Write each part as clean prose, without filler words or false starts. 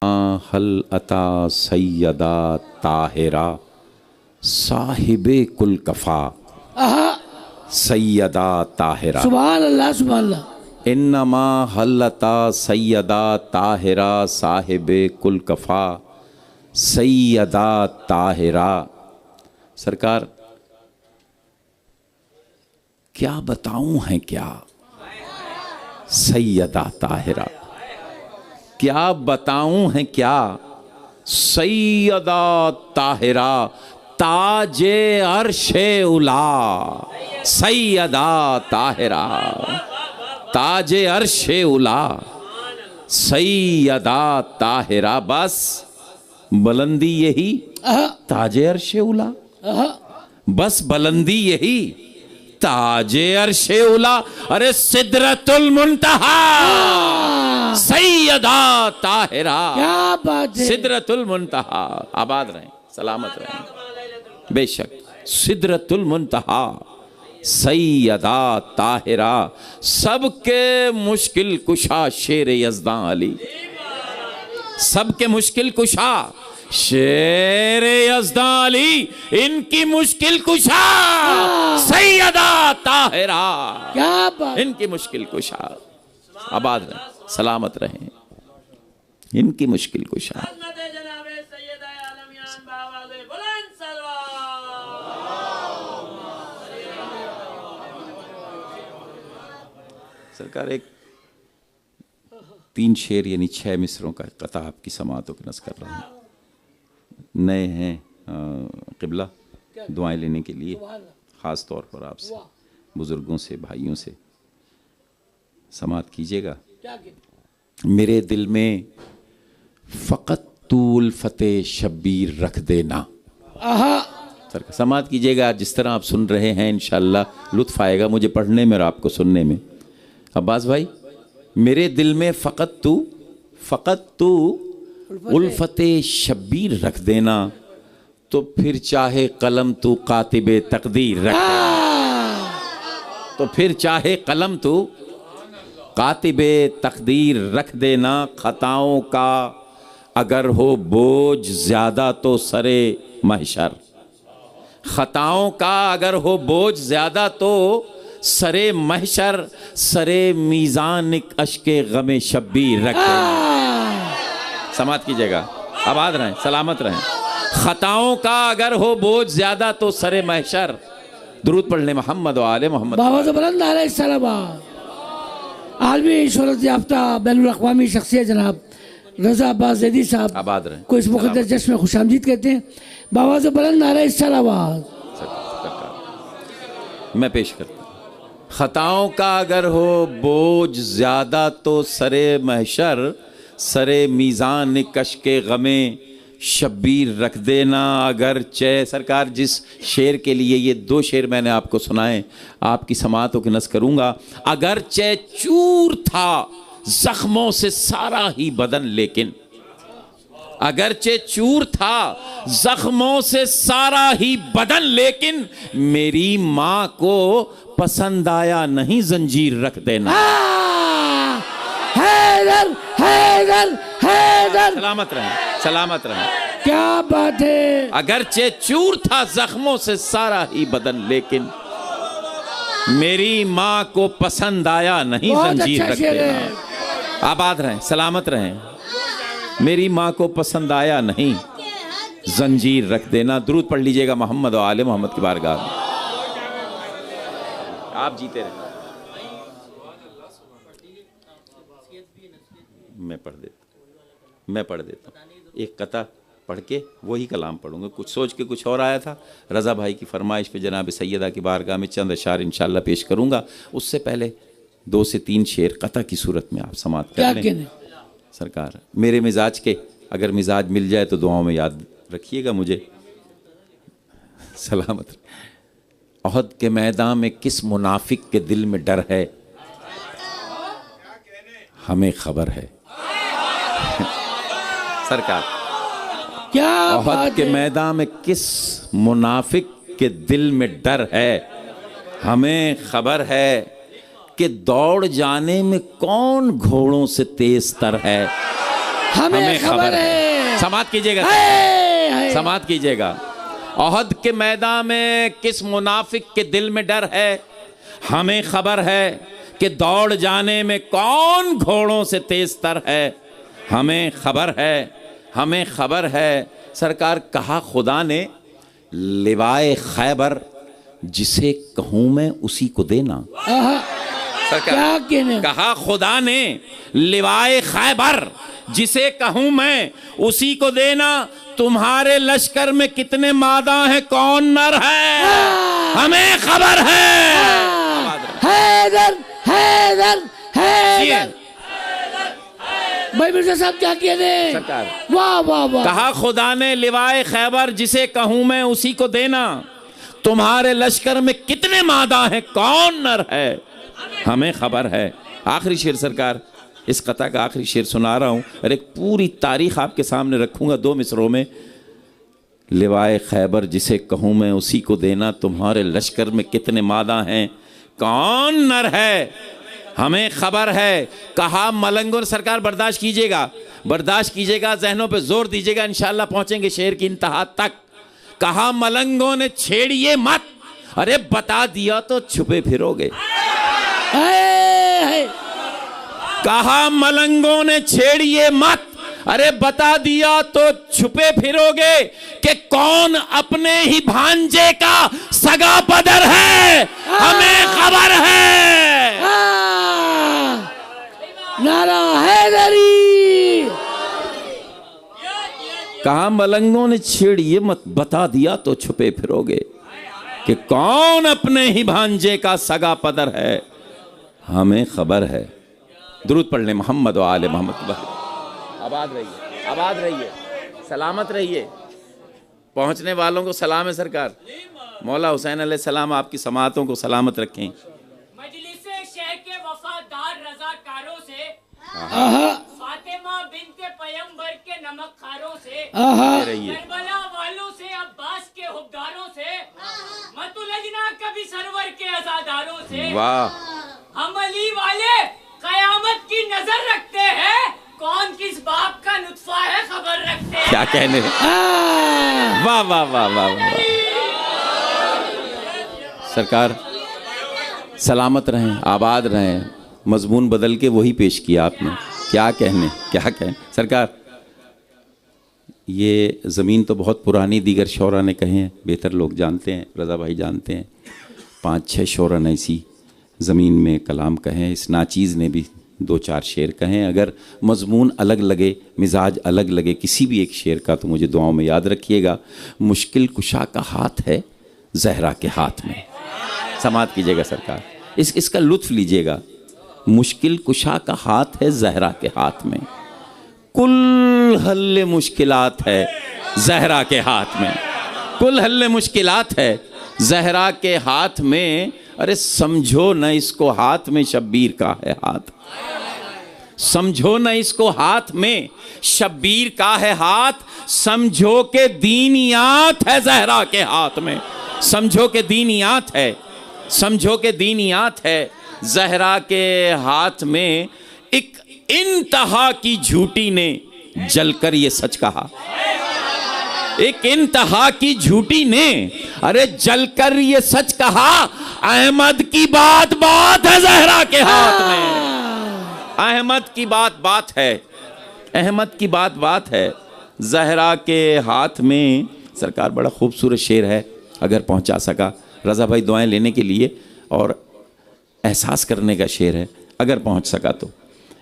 हल अता सैयदा ताहिरा साहिबे कुल कफा। सैयदा ताहिरा सुभान अल्लाह सुभान अल्लाह। इन्नमा हल अता सैयदा ताहिरा साहिबे कुल कफा। सैयदा ताहिरा। सरकार क्या बताऊं है क्या, सैयदा ताहिरा क्या बताऊं है क्या। सैयदा ताहिरा ताजे अर्शे उला। सैयदा ताहिरा ताजे अर्शे उला। सैयदा ताहिरा बस बुलंदी यही ताजे अर्शे उला। बस बुलंदी यही ताजे अर्शे उला। अरे सिदरतुल मुंतहा सैयदा ताहिरा। क्या बात है। सिदरतुल मुंतहा। आबाद रहें, सलामत रहें। बेशक सिदरतुल मुंतहा सैयदा ताहिरा। सबके मुश्किल कुशा शेर यज़दां अली। सबके मुश्किल कुशा शेर यज़दां अली। इनकी मुश्किल कुशा सैयदा ताहिरा। क्या बात। इनकी मुश्किल कुशा। आबाद रहें, सलामत रहें। इनकी मुश्किल कुशा। सरकार एक 3 शेर यानी 6 मिसरों का कता आपकी समातों के नज़र कर रहा हूँ। नए हैं क़िबला दुआएं लेने के लिए, ख़ास तौर पर आपसे, बुज़ुर्गों से, भाइयों से समात कीजिएगा। मेरे दिल में फ़कत तू उल्फ़ते शब्बीर रख देना। सरकार समात कीजिएगा। जिस तरह आप सुन रहे हैं इंशाअल्लाह लुत्फ़ आएगा मुझे पढ़ने में और आपको सुनने में। अब्बास भाई, मेरे दिल में फ़कत तू उल्फ़ते शब्बीर रख देना, तो फिर चाहे कलम तू कातिबे तकदीर रख देना। तो फिर चाहे कलम तू कातिबे तकदीर रख देना। खताओं का अगर हो बोझ ज़्यादा तो सरे महशर। खताओं का अगर हो बोझ ज़्यादा तो सरे महशर। सरे मीज़ान अश्के गमे शब्बीर रख देना। समात कीजिएगा। आबाद रहें, सलामत रहें। खताओं का अगर हो बोझ ज़्यादा तो सरे महशर। दुरूद पढ़ ले मोहम्मद व आले मोहम्मद। बाबा तो बुलंद अलैहिस्सलाम आलमी शोहरत याफ्ता बैनुल अक़वामी शख्सियत जनाब रज़ा अब्बास ज़ैदी साहब आबाद रहें को इस मुक़द्दस जश्न में खुशामदीद कहते हैं। बाबा तो बुलंद अलैहिस्सलाम। मैं पेश करता हूँ। खताओं का अगर हो बोझ ज़्यादा तो सरे महशर। सरे मीज़ान कश्के गमे शब्बीर रख देना। अगर चे सरकार जिस शेर के लिए ये 2 शेर मैंने आपको सुनाए आपकी समातों की नस करूँगा। अगर चे चूर था जख्मों से सारा ही बदन लेकिन। अगरचे चूर था जख्मों से सारा ही बदन लेकिन। मेरी माँ को पसंद आया नहीं जंजीर रख देना। हैदर हैदर हैदर। सलामत रहें, सलामत रहें। क्या बात है। अगरचे चूर था जख्मों से सारा ही बदन लेकिन। मेरी माँ को पसंद आया नहीं जंजीर रख देना। आबाद रहें, सलामत रहें। मेरी माँ को पसंद आया नहीं जंजीर रख देना। दुरूद पढ़ लीजिएगा मोहम्मद व आले मोहम्मद की बारगाह में। आप जीते रहे। मैं पढ़ देता हूँ। एक कता पढ़ के वही कलाम पढ़ूंगा। कुछ सोच के कुछ और आया था। रज़ा भाई की फरमाइश पे जनाब सैयदा की बारगाह में चंद अशार इंशाअल्लाह पेश करूँगा। उससे पहले 2 से 3 शेर कता की सूरत में आप समात कर लें। सरकार मेरे मिजाज के अगर मिजाज मिल जाए तो दुआओं में याद रखिएगा मुझे। सलामत। ओहद के मैदान में किस मुनाफिक के दिल में डर है हमें खबर है। सरकार क्या ओहद के मैदान में किस मुनाफिक के दिल में डर है हमें खबर है। कि दौड़ जाने में कौन घोड़ों से तेज तर है। हमें खबर है। समाप्त कीजिएगा, समाप्त कीजिएगा। ओहद के मैदान में किस मुनाफिक के दिल में डर है, हमें खबर है कि दौड़ जाने में कौन घोड़ों से तेज तर है, हमें खबर है, हमें खबर है। सरकार, कहा खुदा ने लिवाए खैबर जिसे कहूं मैं उसी को देना। सरकार, कहा खुदा ने लिवाए खैबर जिसे कहूं मैं उसी को देना। तुम्हारे लश्कर में कितने मादा हैं, कौन नर है, हमें खबर है। हैदर हैदर हैदर। भाई मिर्जा साहब क्या किए थे सरकार? वाह वाह वाह। कहा खुदा ने लिवाए खैबर जिसे कहूं मैं उसी को देना। तुम्हारे लश्कर में कितने मादा हैं, कौन नर है, हमें खबर है। आखिरी शेर सरकार, इस कथा का आखिरी शेर सुना रहा हूं और एक पूरी तारीख आपके सामने रखूंगा 2 मिसरों में। लिवाए खैबर जिसे कहूं मैं उसी को देना। तुम्हारे लश्कर में कितने मादा हैं, कौन नर है, हमें खबर है। कहा मलंगों, सरकार बर्दाश्त कीजिएगा, बर्दाश्त कीजिएगा, जहनों पे जोर दीजिएगा, इंशाल्लाह पहुंचेंगे शेर की इंतहा तक। कहा मलंगों ने छेड़िए मत, अरे बता दिया तो छुपे फिरोगे। कहा मलंगों ने छेड़िए मत, अरे बता दिया तो छुपे फिरोगे कि कौन अपने ही भांजे का सगा पदर है, हमें खबर है। नारा हैदरी। कहा मलंगों ने छेड़िए मत, बता दिया तो छुपे फिरोगे कि कौन अपने ही भांजे का सगा पदर है, हमें खबर है। दुरूद पढ़ ले मोहम्मद व आले मोहम्मद। आबाद रहिए, आबाद रहिए, सलामत रहिए। पहुंचने वालों को सलाम है सरकार। मौला हुसैन अलैहिस्सलाम आपकी समातों को सलामत रखें। मजलिसे शेख के वफादार रज़ाकारों से, फातिमा बिन्ते पैगंबर के नमक खारों से, करबला वालों से, अब्बास के हुक्मदारों से, मतुलजना कभी सरवर के अज़ादारों से। वाह। हम अली वाले कयामत की नजर रखते हैं, कौन किस बाप का नुत्फा है खबर रखते हैं। क्या कहने। वाह वाह वाह वाह वाह। सरकार सलामत रहें, आबाद रहें। मजमून बदल के वही पेश किया आपने। क्या कहने, क्या कहने सरकार। ये ज़मीन तो बहुत पुरानी, दीगर शौरा ने कहे हैं, बेहतर लोग जानते हैं, रज़ा भाई जानते हैं। 5-6 शौरा ने ऐसी ज़मीन में कलाम कहें। इस नाचीज़ ने भी 2-4 शेर कहें। अगर मजमून अलग लगे, मिजाज अलग लगे किसी भी एक शेर का, तो मुझे दुआओं में याद रखिएगा। मुश्किल कुशा का हाथ है ज़हरा के हाथ में। समात कीजिएगा सरकार, इसका लुत्फ़ लीजिएगा। मुश्किल कुशा का हाथ है ज़हरा के हाथ में, कुल हल्ले मुश्किलात है ज़हरा के हाथ में, कुल हल्ले मुश्किलात है ज़हरा के हाथ में। अरे समझो न इसको हाथ में शब्बीर का है हाथ, समझो न इसको हाथ में शब्बीर का है हाथ। समझो के दीनियात है ज़हरा के हाथ में, समझो के दीनियात है, समझो के दीनियात है ज़हरा के हाथ में। एक इंतहा की झूठी ने जलकर ये सच कहा, एक इंतहा की झूठी ने अरे जलकर ये सच कहा। अहमद की बात बात है ज़हरा के हाथ में, अहमद की बात बात है, अहमद की बात बात है ज़हरा के हाथ में। सरकार बड़ा खूबसूरत शेर है, अगर पहुंचा सका रज़ा भाई दुआएं लेने के लिए और एहसास करने का शेर है, अगर पहुंच सका तो।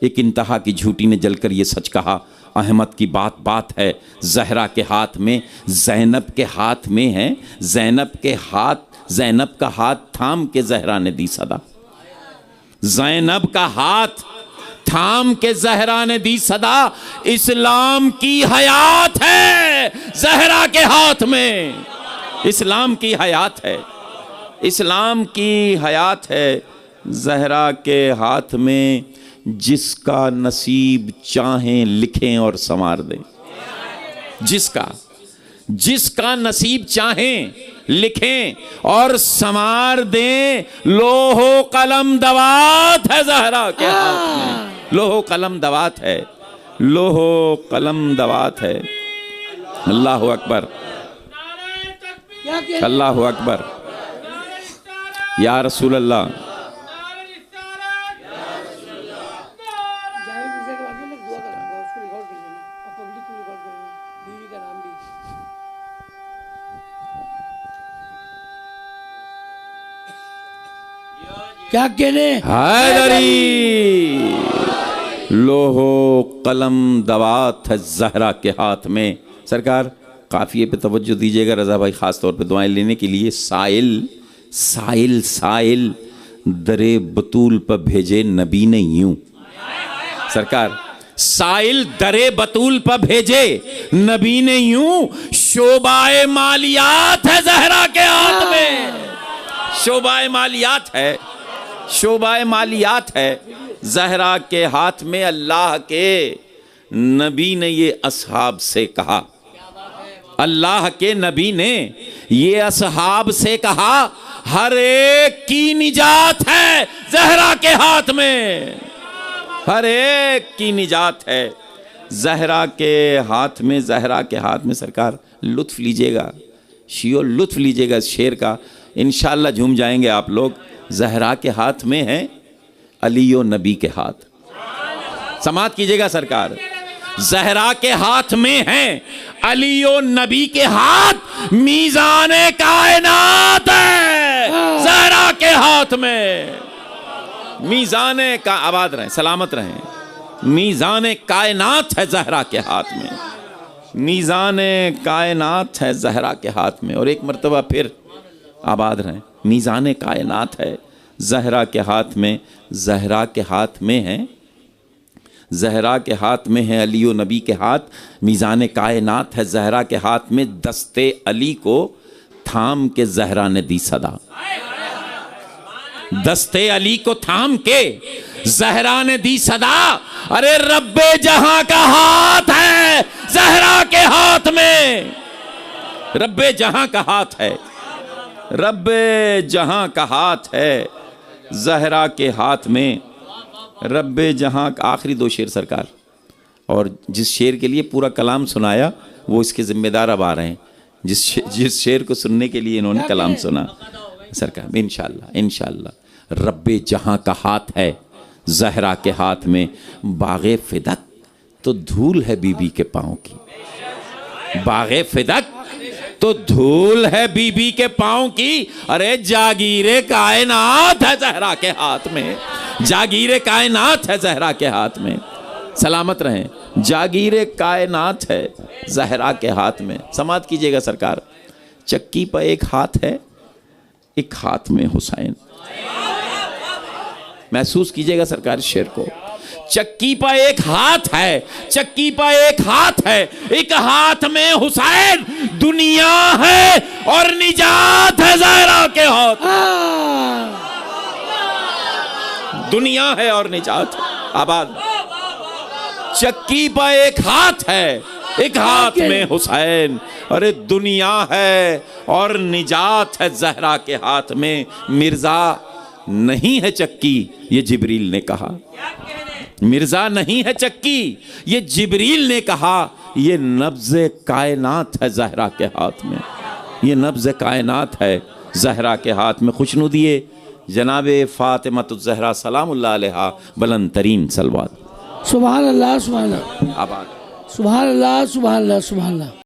एक इंतहा की झूठी ने जलकर ये सच कहा, अहमद की बात बात है ज़हरा के हाथ में। ज़ैनब के हाथ में है, ज़ैनब के हाथ, ज़ैनब का हाथ थाम के ज़हरा ने दी सदा, ज़ैनब का हाथ थाम के ज़हरा ने दी सदा। इस्लाम की हयात है ज़हरा के हाथ में, इस्लाम की हयात है, इस्लाम की हयात है ज़हरा के हाथ में। जिसका नसीब चाहें लिखें और संवार दें, जिसका जिसका नसीब चाहें लिखें और संवार दें। लोहो कलम दवात है ज़हरा के हाथ में, लोहो कलम दवात है लोहो कलम दवात है। अल्लाह अकबर, क्या कहने अल्लाह अकबर, या रसूल अल्लाह। जावेद मिर्जा के बारे में मैं दुआ करूंगा, उसको रिकॉर्ड कर लेना और पब्लिक को रिकॉर्ड कर लेना, बीवी का नाम भी। क्या कहने हैदरी, लोहो कलम दवात है जहरा के हाथ में। सरकार काफिये पे तवज्जो दीजिएगा रजा भाई, खास तौर पे दुआएं लेने के लिए। साइल साइल साइल दरे बतूल पर भेजे नबी ने यूं। सरकार साइल दरे बतूल पर भेजे नबी ने यूं, शोबाए मालियात है जहरा के हाथ में। शोबाए मालियात है, शोबाए मालियात है जहरा के हाथ में। अल्लाह के नबी ने ये असहाब से कहा, अल्लाह के नबी ने ये असहाब से कहा, हर एक की निजात है जहरा के हाथ में। हर एक की निजात है जहरा के हाथ में। जहरा के हाथ में। सरकार लुत्फ लीजिएगा, शियो लुत्फ लीजिएगा इस शेर का, इंशाअल्लाह झूम जाएंगे आप लोग। जहरा के हाथ में है अली और नबी के हाथ। समात कीजिएगा सरकार, जहरा के हाथ में है अली और नबी के हाथ, मीज़ाने कायनात है जहरा के हाथ में। मीज़ाने का आबाद रहें, सलामत रहें। मीज़ाने कायनात है जहरा के हाथ में। मीज़ाने कायनात है जहरा के हाथ में। और एक मर्तबा फिर आबाद रहें, मीज़ाने कायनात है जहरा के हाथ में। जहरा के हाथ में है, जहरा के हाथ में है अली और नबी के हाथ। मीज़ाने कायनात है जहरा के हाथ में। दस्ते अली को थाम के जहरा ने दी सदा। दस्ते अली को थाम के जहरा ने दी सदा। अरे रब्बे जहां का हाथ है जहरा के हाथ में। रब्बे जहां का हाथ है, रब्बे जहां का हाथ है जहरा के हाथ में। रब्बे जहां का आखिरी दो शेर सरकार, और जिस शेर के लिए पूरा कलाम सुनाया वो इसके जिम्मेदार अब आ रहे हैं। जिस शेर को सुनने के लिए इन्होंने कलाम सुना सरकार, इंशाअल्लाह इंशाअल्लाह। रब्बे जहां का हाथ है जहरा के हाथ में। बागे फिदक तो धूल है बीबी के पाँव की। बागे फिदक तो धूल है बीबी के पाँव की। अरे जागीरे कायनात है जहरा के हाथ में। जागीरे कायनात है जहरा के हाथ में। सलामत रहें। जागीरे कायनात है जहरा के हाथ में। समात कीजिएगा सरकार, चक्की पर एक हाथ है, एक हाथ में हुसैन। महसूस कीजिएगा सरकार इस शेर को। चक्की पर एक हाथ है, चक्की पर एक हाथ है, एक हाथ में हुसैन। दुनिया है और निजात है जहरा के हाथ। दुनिया है और निजात है। आबाद। चक्की पर एक हाथ है, एक हाथ में हुसैन। अरे दुनिया है और निजात है जहरा के हाथ में। मिर्जा नहीं है चक्की, ये जिब्रील ने कहा। मिर्जा नहीं है चक्की, ये जिब्रील ने कहा। ये नब्ज़े कायनात है जहरा के हाथ में। ये नब्ज़े कायनात है जहरा के हाथ में। खुशनुदिए जनाबे फ़ातिमतुज़ ज़हरा सलामुल्लाह अलैहा बुलंद तरीन सलवात। सुभान अल्लाह, सुभान अल्लाह, आबाद। सुभान अल्लाह, सुभान अल्लाह, सुभान अल्लाह।